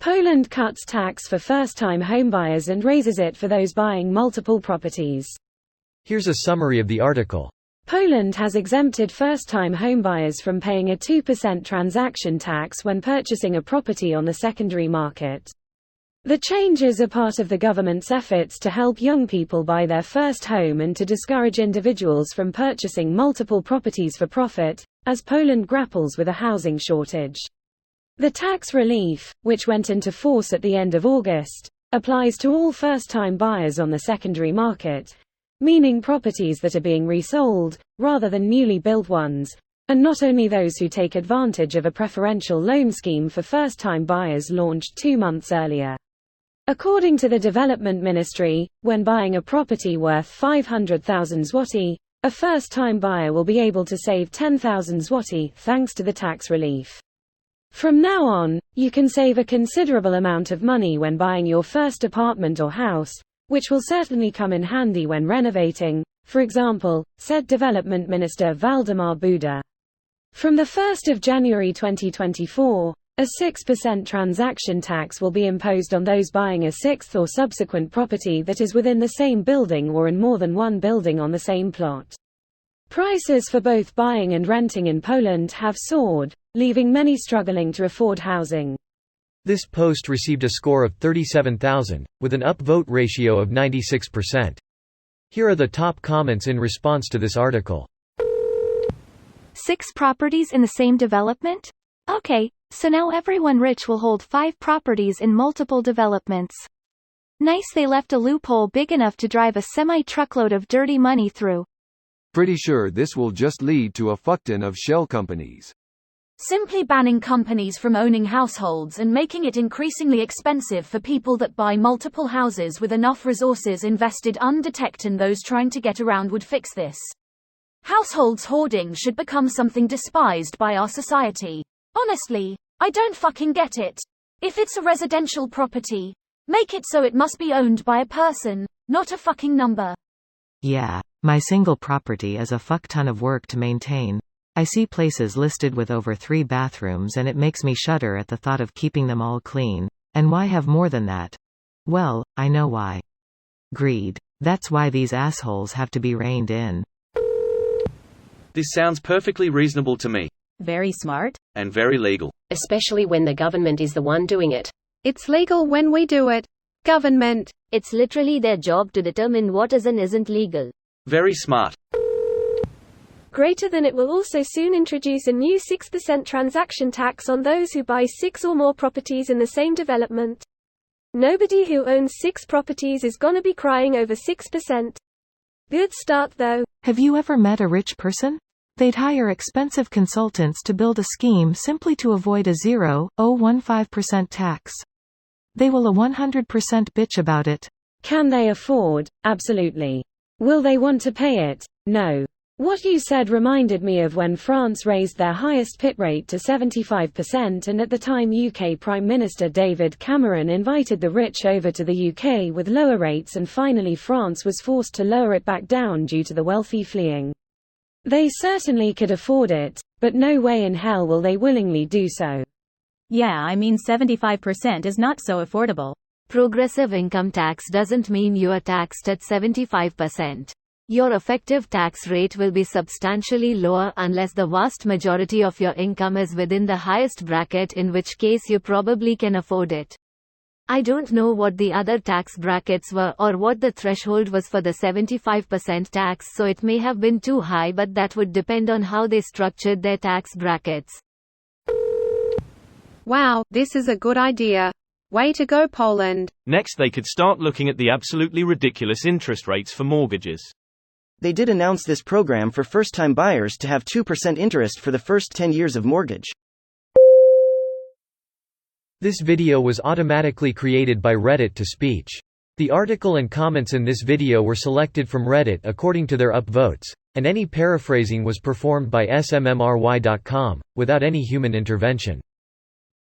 Poland cuts tax for first-time homebuyers and raises it for those buying multiple properties. Here's a summary of the article. Poland has exempted first-time homebuyers from paying a 2% transaction tax when purchasing a property on the secondary market. The changes are part of the government's efforts to help young people buy their first home and to discourage individuals from purchasing multiple properties for profit, as Poland grapples with a housing shortage. The tax relief, which went into force at the end of August, applies to all first-time buyers on the secondary market, meaning properties that are being resold, rather than newly built ones, and not only those who take advantage of a preferential loan scheme for first-time buyers launched 2 months earlier. According to the Development Ministry, when buying a property worth 500,000 zloty, a first-time buyer will be able to save 10,000 zloty thanks to the tax relief. From now on, you can save a considerable amount of money when buying your first apartment or house, which will certainly come in handy when renovating, for example, said Development Minister Waldemar Buda. From the 1st of January 2024, a 6% transaction tax will be imposed on those buying a sixth or subsequent property that is within the same building or in more than one building on the same plot. Prices for both buying and renting in Poland have soared, leaving many struggling to afford housing. This post received a score of 37,000, with an upvote ratio of 96%. Here are the top comments in response to this article. 6 properties in the same development? Okay, so now everyone rich will hold 5 properties in multiple developments. Nice, they left a loophole big enough to drive a semi-truckload of dirty money through. Pretty sure this will just lead to a fuckton of shell companies. Simply banning companies from owning households and making it increasingly expensive for people that buy multiple houses with enough resources invested undetected, and those trying to get around would fix this. Households hoarding should become something despised by our society. Honestly, I don't fucking get it. If it's a residential property, make it so it must be owned by a person, not a fucking number. Yeah, my single property is a fuck ton of work to maintain. I see places listed with over 3 bathrooms and it makes me shudder at the thought of keeping them all clean. And why have more than that? Well, I know why. Greed. That's why these assholes have to be reined in. This sounds perfectly reasonable to me. Very smart. And very legal. Especially when the government is the one doing it. It's legal when we do it. Government. It's literally their job to determine what is and isn't legal. Very smart. Greater than it will also soon introduce a new 6% transaction tax on those who buy 6 or more properties in the same development. Nobody who owns 6 properties is gonna be crying over 6%. Good start though. Have you ever met a rich person? They'd hire expensive consultants to build a scheme simply to avoid a 0.015% tax. They will a 100% bitch about it. Can they afford? Absolutely. Will they want to pay it? No. What you said reminded me of when France raised their highest PIT rate to 75%, and at the time UK Prime Minister David Cameron invited the rich over to the UK with lower rates, and finally France was forced to lower it back down due to the wealthy fleeing. They certainly could afford it, but no way in hell will they willingly do so. Yeah, I mean 75% is not so affordable. Progressive income tax doesn't mean you are taxed at 75%. Your effective tax rate will be substantially lower unless the vast majority of your income is within the highest bracket, in which case you probably can afford it. I don't know what the other tax brackets were or what the threshold was for the 75% tax, so it may have been too high, but that would depend on how they structured their tax brackets. Wow, this is a good idea. Way to go, Poland. Next, they could start looking at the absolutely ridiculous interest rates for mortgages. They did announce this program for first-time buyers to have 2% interest for the first 10 years of mortgage. This video was automatically created by Reddit to speech. The article and comments in this video were selected from Reddit according to their upvotes, and any paraphrasing was performed by smmry.com, without any human intervention.